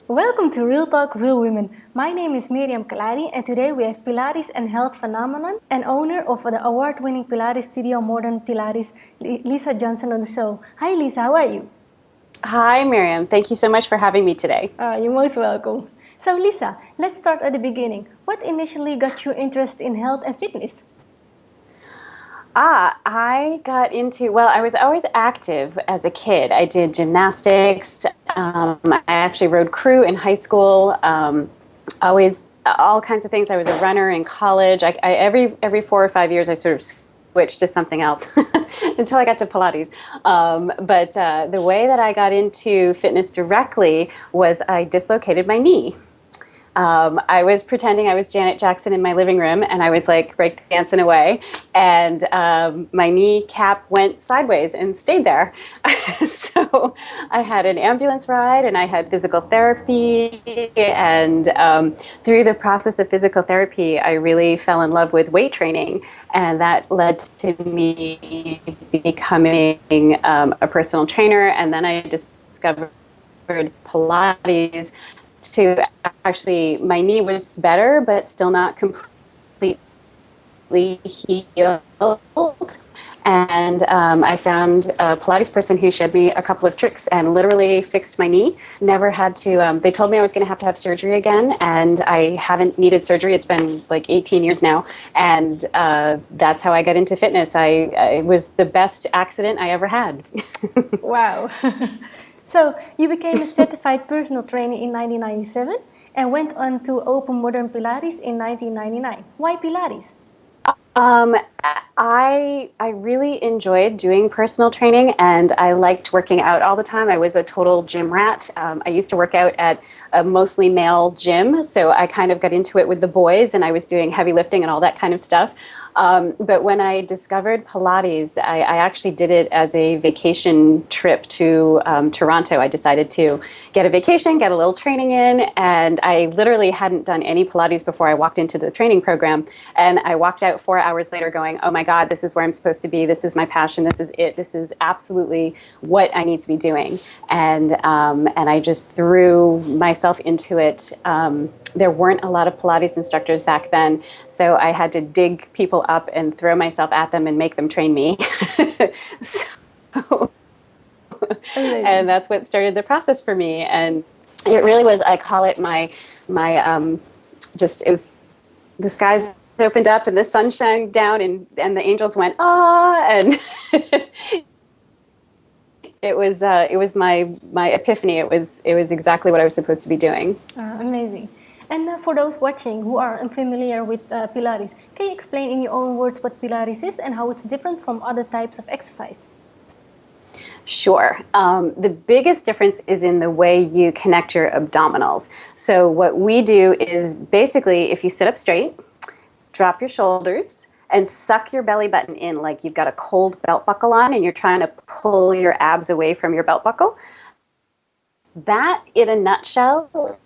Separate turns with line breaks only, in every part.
Welcome to Real Talk, Real Women. My name is Miriam Khalladi, and today we have Pilates and health phenomenon and owner of the award-winning Pilates studio, Modern Pilates, Lisa Johnson, on the show. Hi, Lisa. How are you?
Hi, Miriam. Thank you so much for having me today.
You're most welcome. So, Lisa, let's start at the beginning. What initially got you interested in health and fitness?
I was always active as a kid. I did gymnastics. I actually rode crew in high school. Always all kinds of things. I was a runner in college. Every 4 or 5 years, I sort of switched to something else until I got to Pilates. But the way that I got into fitness directly was I dislocated my knee. I was pretending I was Janet Jackson in my living room, and I was like breakdancing away, and my kneecap went sideways and stayed there. So I had an ambulance ride, and I had physical therapy, and through the process of physical therapy, I really fell in love with weight training, and that led to me becoming a personal trainer, and then I discovered Pilates to actually, my knee was better, but still not completely healed. And I found a Pilates person who showed me a couple of tricks and literally fixed my knee. Never had to, they told me I was going to have surgery again, and I haven't needed surgery. It's been like 18 years now. And that's how I got into fitness. It was the best accident I ever had.
Wow. So, you became a certified personal trainer in 1997 and went on to open Modern Pilates in 1999. Why Pilates?
I really enjoyed doing personal training, and I liked working out all the time. I was a total gym rat. I used to work out at a mostly male gym, so I kind of got into it with the boys, and I was doing heavy lifting and all that kind of stuff. But when I discovered Pilates, I actually did it as a vacation trip to Toronto. I decided to get a vacation, get a little training in, and I literally hadn't done any Pilates before I walked into the training program. And I walked out 4 hours later going, oh my God, this is where I'm supposed to be. This is my passion. This is it. This is absolutely what I need to be doing. And I just threw myself into it. There weren't a lot of Pilates instructors back then, so I had to dig people up and throw myself at them and make them train me. So, and that's what started the process for me. And it really was, I call it it was, the skies opened up and the sun shined down and the angels went, ah, and it was my epiphany. It was exactly what I was supposed to be doing.
Amazing. And for those watching who are unfamiliar with Pilates, can you explain in your own words what Pilates is and how it's different from other types of exercise?
Sure. The biggest difference is in the way you connect your abdominals. So what we do is basically, if you sit up straight, drop your shoulders, and suck your belly button in like you've got a cold belt buckle on and you're trying to pull your abs away from your belt buckle. That, in a nutshell,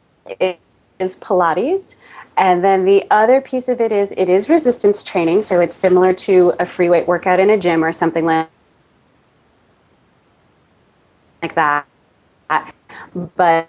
is Pilates. And then the other piece of it is resistance training. So it's similar to a free weight workout in a gym or something like that. But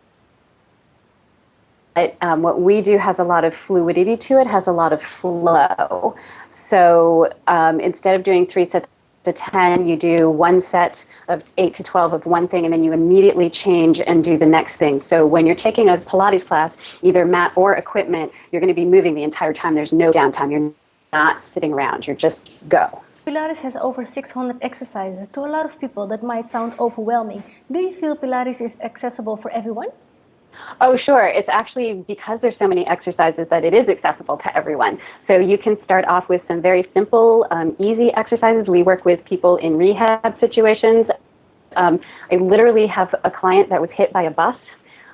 what we do has a lot of fluidity to it, has a lot of flow. So instead of doing 3 sets to 10, you do one set of 8 to 12 of one thing, and then you immediately change and do the next thing. So when you're taking a Pilates class, either mat or equipment, you're going to be moving the entire time. There's no downtime. You're not sitting around. You're just go.
Pilates has over 600 exercises. To a lot of people, that might sound overwhelming. Do you feel Pilates is accessible for everyone?
Oh, sure. It's actually because there's so many exercises that it is accessible to everyone. So you can start off with some very simple, easy exercises. We work with people in rehab situations. I literally have a client that was hit by a bus,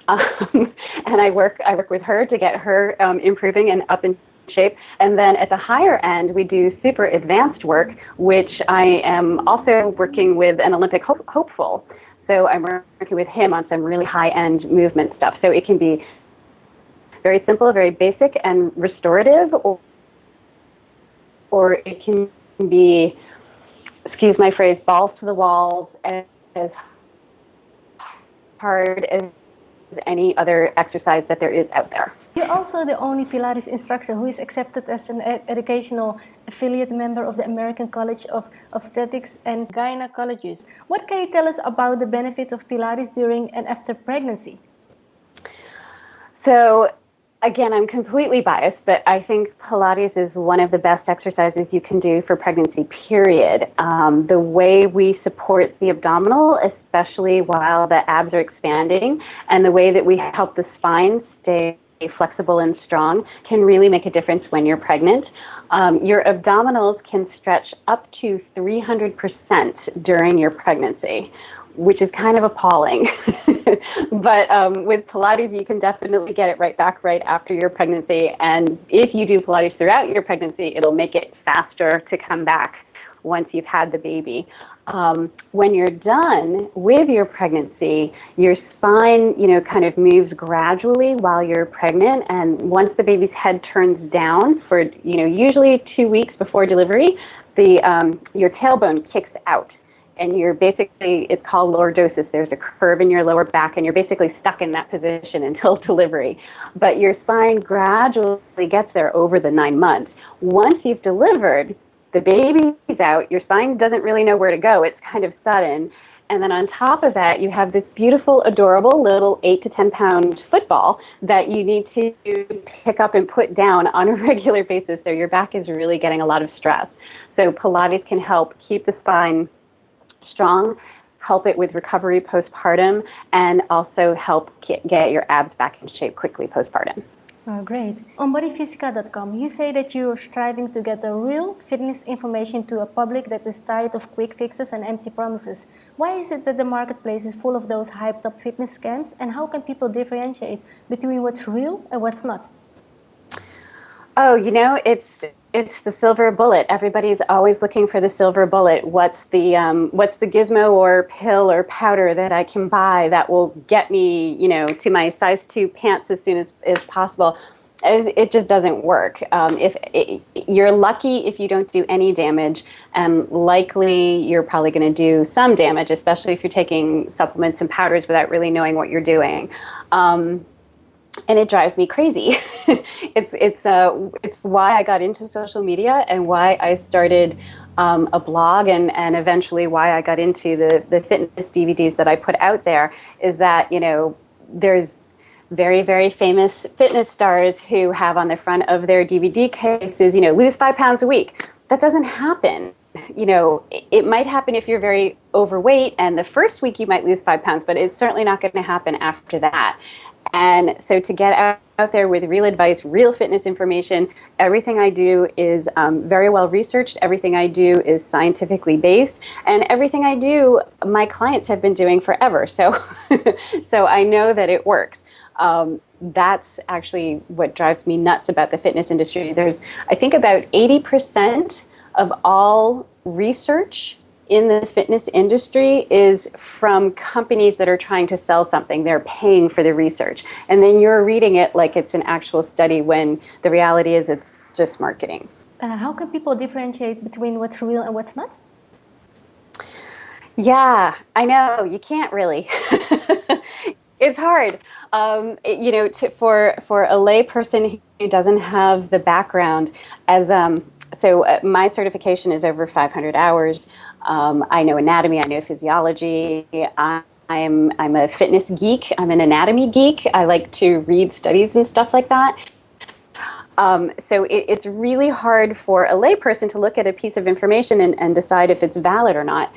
and I work with her to get her improving and up in shape. And then at the higher end, we do super advanced work, which I am also working with an Olympic hopeful. So I'm working with him on some really high-end movement stuff. So it can be very simple, very basic and restorative, or it can be, excuse my phrase, balls to the walls, as hard as any other exercise that there is out there.
You're also the only Pilates instructor who is accepted as an educational affiliate member of the American College of Obstetrics and Gynecologists. What can you tell us about the benefits of Pilates during and after pregnancy?
So, again, I'm completely biased, but I think Pilates is one of the best exercises you can do for pregnancy, period. The way we support the abdominal, especially while the abs are expanding, and the way that we help the spine stay flexible and strong can really make a difference when you're pregnant. Your abdominals can stretch up to 300% during your pregnancy, which is kind of appalling. But with Pilates, you can definitely get it right back right after your pregnancy. And if you do Pilates throughout your pregnancy, it'll make it faster to come back once you've had the baby. When you're done with your pregnancy, your spine, kind of moves gradually while you're pregnant. And once the baby's head turns down for, usually 2 weeks before delivery, your tailbone kicks out. And you're basically, it's called lordosis. There's a curve in your lower back, and you're basically stuck in that position until delivery. But your spine gradually gets there over the 9 months. Once you've delivered, the baby's out, your spine doesn't really know where to go. It's kind of sudden. And then on top of that, you have this beautiful, adorable little 8 to 10 pound football that you need to pick up and put down on a regular basis. So your back is really getting a lot of stress. So Pilates can help keep the spine strong, help it with recovery postpartum, and also help get your abs back in shape quickly postpartum.
Oh, great. On bodyphysica.com, you say that you are striving to get the real fitness information to a public that is tired of quick fixes and empty promises. Why is it that the marketplace is full of those hyped up fitness scams, and how can people differentiate between what's real and what's not?
Oh, it's the silver bullet. Everybody's always looking for the silver bullet. What's the gizmo or pill or powder that I can buy that will get me, to my size 2 pants as soon as possible? It just doesn't work. You're lucky if you don't do any damage, and likely you're probably going to do some damage, especially if you're taking supplements and powders without really knowing what you're doing. And it drives me crazy. It's why I got into social media and why I started a blog and eventually why I got into the fitness DVDs that I put out there, is that, there's very, very famous fitness stars who have on the front of their DVD cases, lose 5 pounds a week. That doesn't happen. It might happen if you're very overweight, and the first week you might lose 5 pounds, but it's certainly not going to happen after that. And so to get out there with real advice, real fitness information, everything I do is very well researched. Everything I do is scientifically based. And everything I do, my clients have been doing forever. So, so I know that it works. That's actually what drives me nuts about the fitness industry. There's, I think, about 80% of all research in the fitness industry is from companies that are trying to sell something. They're paying for the research. And then you're reading it like it's an actual study when the reality is it's just marketing.
How can people differentiate between what's real and what's not?
Yeah, I know. You can't really. It's hard. For a lay person who doesn't have the background as my certification is over 500 hours. I know anatomy, I know physiology. I'm a fitness geek. I'm an anatomy geek. I like to read studies and stuff like that. So it's really hard for a layperson to look at a piece of information and decide if it's valid or not.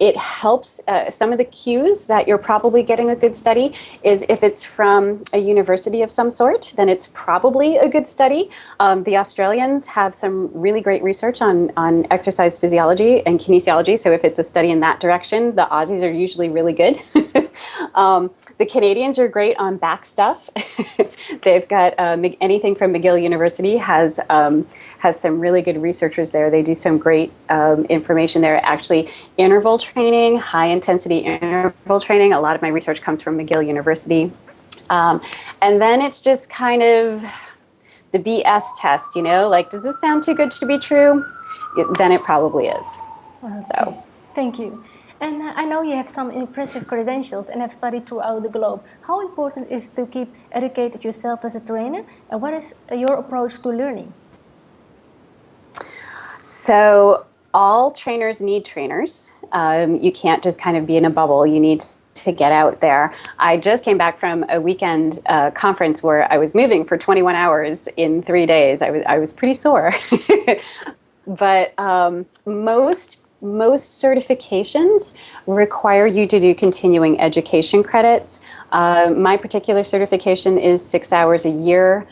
It helps. Some of the cues that you're probably getting a good study is if it's from a university of some sort, then it's probably a good study. The Australians have some really great research on exercise physiology and kinesiology. So if it's a study in that direction, the Aussies are usually really good. The Canadians are great on back stuff. They've got anything from McGill University has some really good researchers there. They do some great information there. Actually, interval training, high intensity interval training. A lot of my research comes from McGill University. And then it's just kind of the BS test, like, does this sound too good to be true? Then it probably is.
Okay. So. Thank you. And I know you have some impressive credentials and have studied throughout the globe. How important is it to keep educated yourself as a trainer, and what is your approach to learning?
So all trainers need trainers. You can't just kind of be in a bubble. You need to get out there. I just came back from a weekend conference where I was moving for 21 hours in 3 days. I was pretty sore. But most certifications require you to do continuing education credits. My particular certification is 6 hours a year.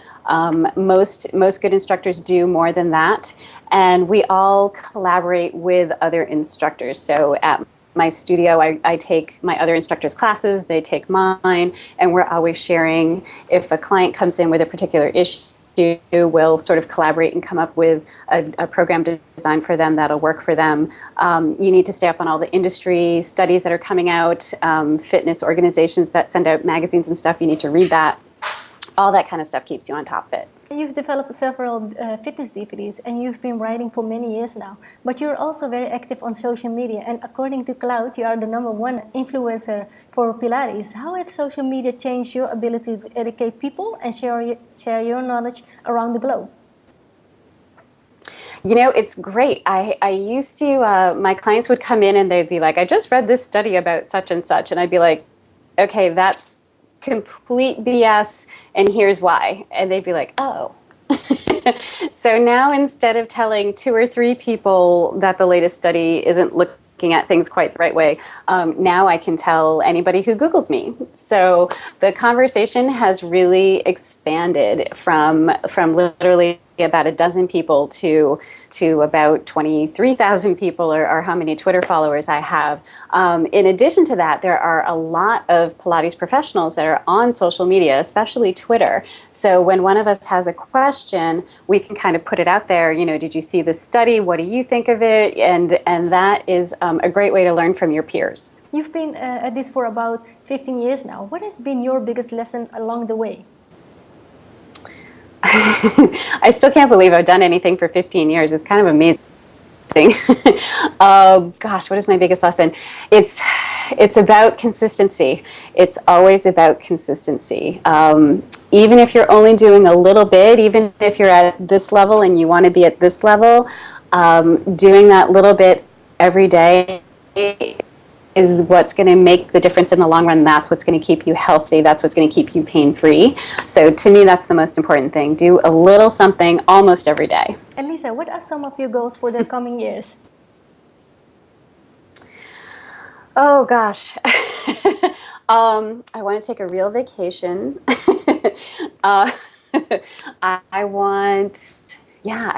Most good instructors do more than that, and we all collaborate with other instructors. So at my studio, I take my other instructors' classes, they take mine, and we're always sharing. If a client comes in with a particular issue, we'll sort of collaborate and come up with a program design for them that'll work for them. You need to stay up on all the industry studies that are coming out, fitness organizations that send out magazines and stuff. You need to read that. All that kind of stuff keeps you on top of it.
You've developed several fitness DVDs and you've been writing for many years now, but you're also very active on social media, and according to Cloud, you are the #1 influencer for Pilates. How have social media changed your ability to educate people and share your knowledge around the globe?
You know, it's great. I used to, my clients would come in and they'd be like, I just read this study about such and such. And I'd be like, okay, that's complete BS, and here's why. And they'd be like, oh. So now instead of telling 2 or 3 people that the latest study isn't looking at things quite the right way, now I can tell anybody who Googles me. So the conversation has really expanded from literally about a dozen people to about 23,000 people, or how many Twitter followers I have. In addition to that, there are a lot of Pilates professionals that are on social media, especially Twitter. So when one of us has a question, we can kind of put it out there. You know, did you see this study? What do you think of it? And that is a great way to learn from your peers.
You've been at this for about 15 years now. What has been your biggest lesson along the way?
I still can't believe I've done anything for 15 years. It's kind of amazing. Gosh, what is my biggest lesson? It's about consistency. It's always about consistency. Even if you're only doing a little bit, even if you're at this level and you want to be at this level, doing that little bit every day is what's going to make the difference in the long run. That's what's going to keep you healthy. That's what's going to keep you pain-free. So to me, that's the most important thing. Do a little something almost every day.
And Lisa, what are some of your goals for the coming years?
Oh, gosh. I want to take a real vacation. I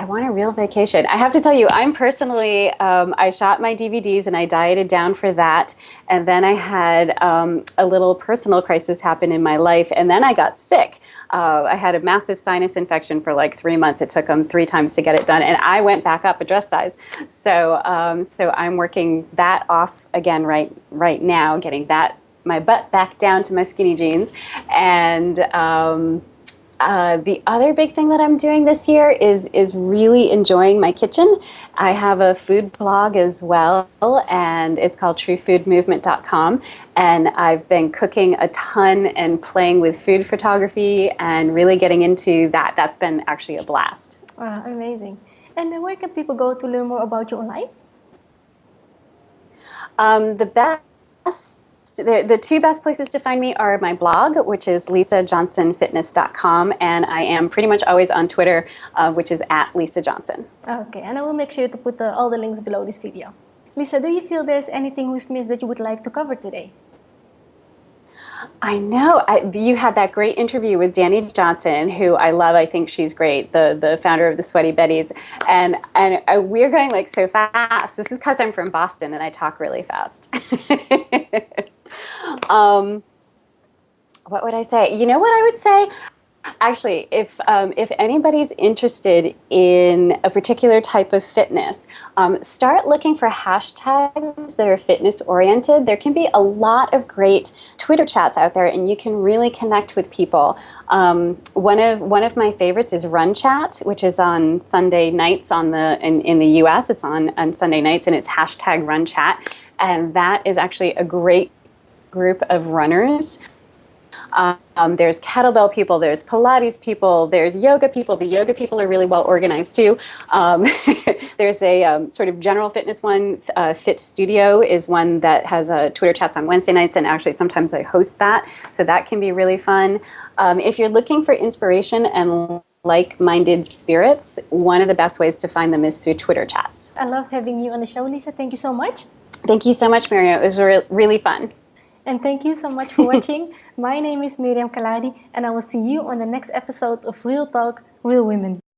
want a real vacation. I have to tell you, I'm personally, I shot my DVDs and I dieted down for that. And then I had a little personal crisis happen in my life. And then I got sick. I had a massive sinus infection for like 3 months. It took them 3 times to get it done. And I went back up a dress size. So I'm working that off again right now, getting my butt back down to my skinny jeans. And the other big thing that I'm doing this year is really enjoying my kitchen. I have a food blog as well, and it's called truefoodmovement.com. And I've been cooking a ton and playing with food photography and really getting into that. That's been actually a blast.
Wow, amazing. And where can people go to learn more about you online?
The 2 best places to find me are my blog, which is lisajohnsonfitness.com, and I am pretty much always on Twitter, which is @LisaJohnson.
Okay, and I will make sure to put all the links below this video. Lisa, do you feel there's anything we've missed that you would like to cover today?
I know. You had that great interview with Danny Johnson, who I love. I think she's great, the founder of the Sweaty Betties. And we're going like so fast. This is because I'm from Boston and I talk really fast. What would I say? You know what I would say? Actually, if anybody's interested in a particular type of fitness, start looking for hashtags that are fitness oriented. There can be a lot of great Twitter chats out there, and you can really connect with people. One of my favorites is Run Chat, which is on Sunday nights in the U.S. It's on Sunday nights, and it's hashtag Run Chat, and that is actually a great group of runners. There's kettlebell people, there's Pilates people, there's yoga people. The yoga people are really well organized too. There's a sort of general fitness one. Fit Studio is one that has Twitter chats on Wednesday nights, and actually sometimes I host that, so that can be really fun. If you're looking for inspiration and like-minded spirits, one of the best ways to find them is through Twitter chats.
I loved having you on the show, Lisa. Thank you so much.
Thank you so much, Miriam. It was really fun.
And thank you so much for watching. My name is Miriam Khalladi, and I will see you on the next episode of Real Talk, Real Women.